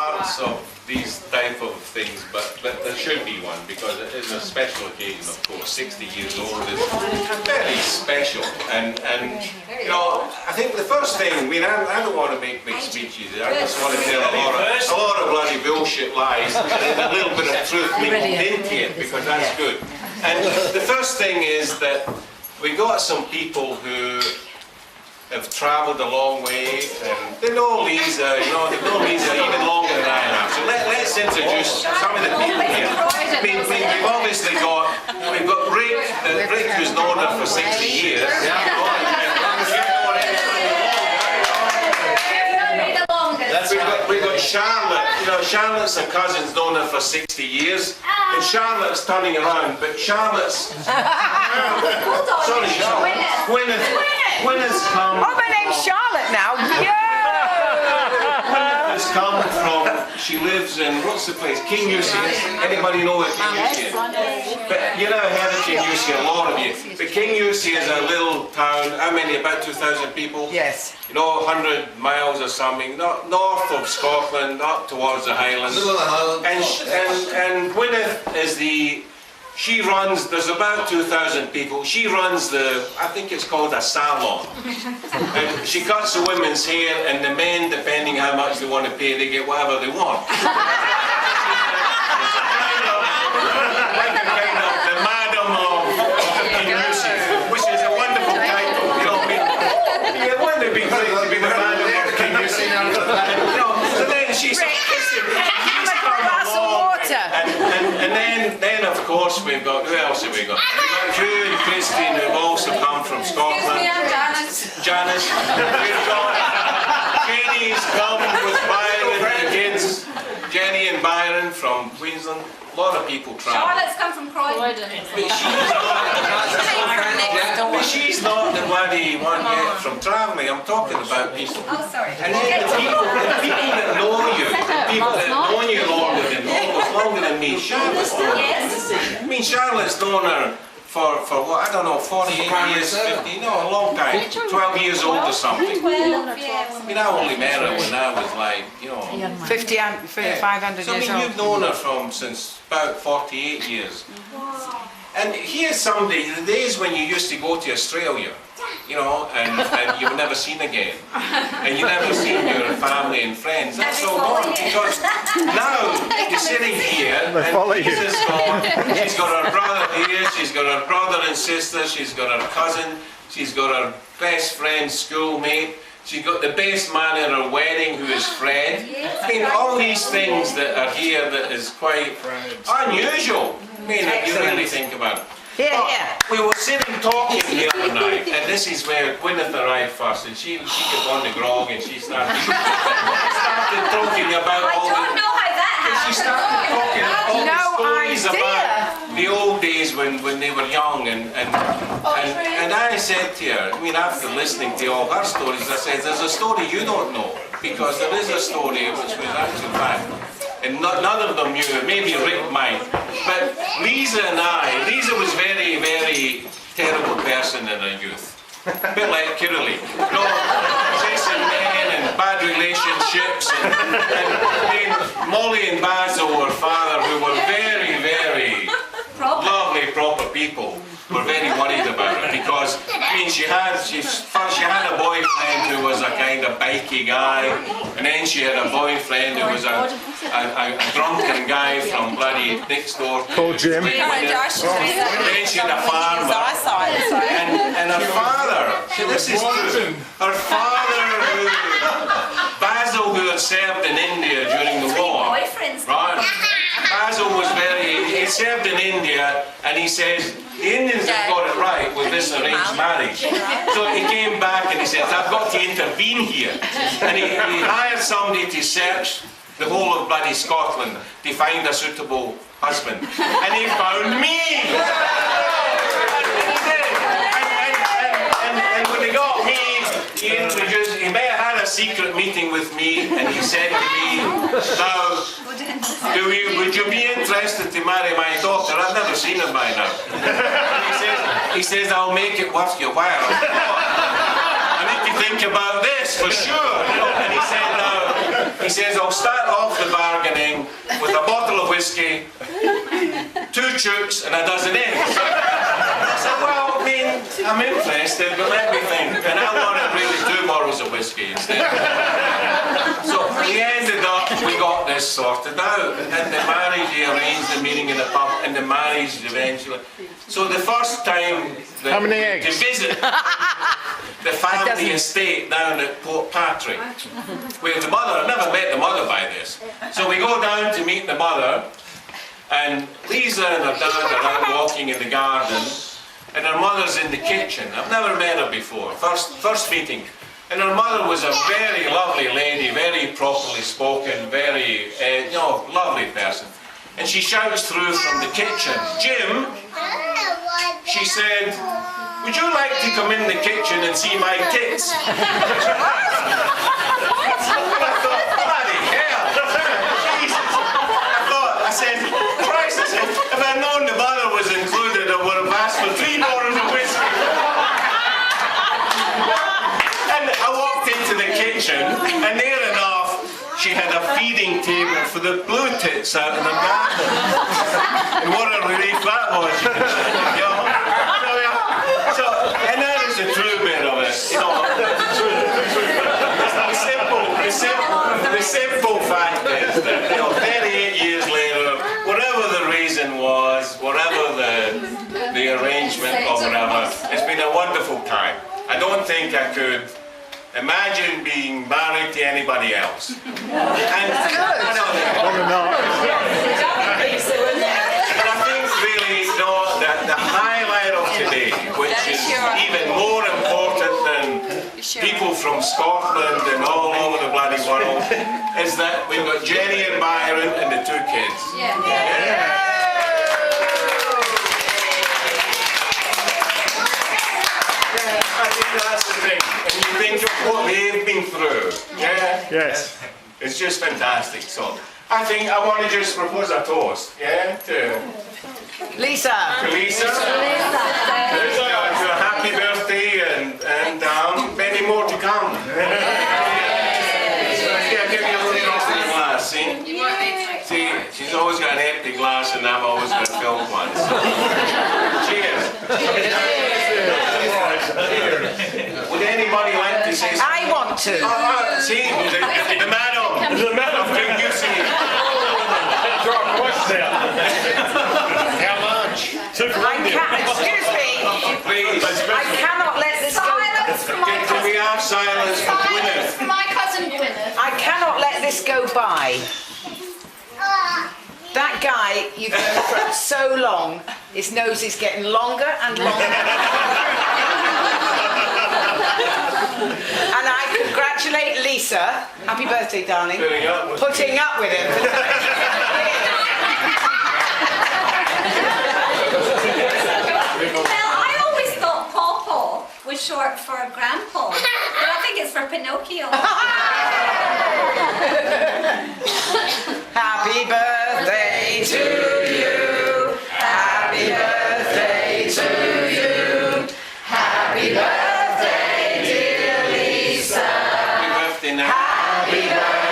parts of these type of things, but there should be one because it is a special occasion, of course. 60 years old is very special, and you know, I think the first thing, I mean, I don't want to make big speeches. I just want to tell a lot of bloody bullshit lies and a little bit of truth mixed into it, because that's good. And the first thing is that we got some people who have travelled a long way, and they know Lisa, you know, they've known Lisa even longer than I have. So let's introduce some of the people here. I mean, we've obviously got, Rick who's known her for 60 years. We've got Charlotte, you know, Charlotte's a cousin's known her for 60 years, and Charlotte's turning around, but Charlotte's, sorry Charlotte, Gwyneth's come. Oh, my name's Charlotte now. Gwyneth has come from, she lives in, what's the place? King Eustace. Anybody know where King Eustace is? But you never heard of King Eustace, a lot of you. But King Eustace is a little town, how many? About 2,000 people? Yes. You know, 100 miles or something, north of Scotland, up towards the Highlands. Middle of the Highlands. And Gwyneth is she runs, there's about 2,000 people, she runs I think it's called a salon. And she cuts the women's hair, and the men, depending how much they want to pay, they get whatever they want. The Madam of King Eustace, which is a wonderful title, you know what I mean? It wouldn't be great to be the Madam of King Eustace. You know, so then she's and then of course we've got, who else have we got? We've got Hugh and Christine who've also come from Scotland. Janice. We've got Jenny's come with Byron and the kids. Jenny and Byron from Queensland. A lot of people travel. Charlotte's come from Croydon. But she's not the bloody one yet from travelling. I'm talking about people. Oh, sorry. And then the people that know you, the people that know you longer than me, Charlotte. Yes. I mean, Charlotte's known her for what, I don't know, 48 years, 50, no, a long time, 12 years old or something. 12, yeah. I mean, I only met her when I was like, you know, 500 so, I years mean, old. you've known her since about 48 years. Wow. And here's somebody, the days when you used to go to Australia, you know, and you were never seen again. And you never seen your family and friends. That's so gone, because now you're sitting here and Lisa's gone. She's got her brother here, she's got her brother and sister, she's got her cousin, she's got her best friend, schoolmate. She's got the best man at her wedding, who is Fred. I mean, all these things that are here that is quite unusual. I mean, if you really think about it. Yeah. We were sitting talking the other night, and this is where Gwyneth arrived first, and she got on the grog and she started talking about I all don't know how that happened. she started talking all the stories idea. about the old days when they were young, and I said to her, I mean, after listening to all her stories, I said, there's a story you don't know, because there is a story which was actually fact. And none of them knew, maybe Rick might. But Lisa was very, very terrible person in her youth. A bit like Kirrily. No, chasing men and bad relationships. And Molly and Basil, her father, who were very, very lovely, proper people, were very worried about her, because I mean, she had a boyfriend who was a kind of bikey guy, and then she had a boyfriend who was a drunken guy from bloody next door called Jim. And then she had a farmer, and her father, see, this is true, her father, Basil, who had served in India during the war, right? Basil was he served in India, and he says, the Indians have got it right with this arranged marriage. So he came back and he said, I've got to intervene here. And he hired somebody to search the whole of bloody Scotland to find a suitable husband. And he found me! And when he got me, he may have had a secret meeting with me, and he said to me, now, would you be interested to marry my daughter? I've never seen her by now. And he says, I'll make it worth your while. I need to think about this for sure. And he said, he says, I'll start off the bargaining with a bottle of whiskey, 2 chooks and a dozen eggs. I said, well, I mean, I'm interested, but let me think. And I wanted really 2 bottles of whiskey instead. So we ended up, we got this sorted out. And the marriage, he arranged the meeting in the pub, and the marriage eventually. So the first time How many eggs? to visit the family estate down at Port Patrick, where the mother, I've never met the mother by this. So we go down to meet the mother, and Lisa and her dad are out walking in the garden, and her mother's in the kitchen. I've never met her before, first meeting. And her mother was a very lovely lady, very properly spoken, very, lovely person. And she shouts through from the kitchen, Jim, she said, would you like to come in the kitchen and see my tits? I thought, bloody hell, Jesus. I said, Christ, I said, if I'd known the mother was included, I would have asked for 3 bottles of whiskey. And I walked into the kitchen, and near enough, she had a feeding table for the blue tits out in the garden. And what a relief that was. And that is the true bit of it. The simple fact is that 38 years later, whatever the reason was, whatever the arrangement or whatever, it's been a wonderful time. I don't think I could imagine being married to anybody else. And I think really, the highlight of today, which is even more important than people from Scotland and all over the bloody world, is that we've got Jenny and Byron and the 2 kids. Yeah. I think that's the thing. And you think of what they've been through. Yeah? Yes. It's just fantastic. So I think I want to just propose a toast. Yeah? To Lisa. Lisa. To a happy birthday and many more to come. Yeah, give me a little drop in the glass, see? See, she's always got an empty glass and I've always got a filled one. So. Cheers. Would anybody like to say something? I want to. See, the madam. The madam. Can you see? How much? Excuse me. Please. I cannot let this go. Silence from my Can we have silence for Silence Gwyneth? from my cousin Gwyneth. I cannot let this go by. That guy you've known for so long, his nose is getting longer and longer. And I congratulate Lisa, happy birthday darling, putting up with him. Well, I always thought Pawpaw was short for Grandpa, but I think it's for Pinocchio. Happy birthday to you. Happy birthday to you. Happy birthday, dear Lisa. Happy birthday now. Happy birthday.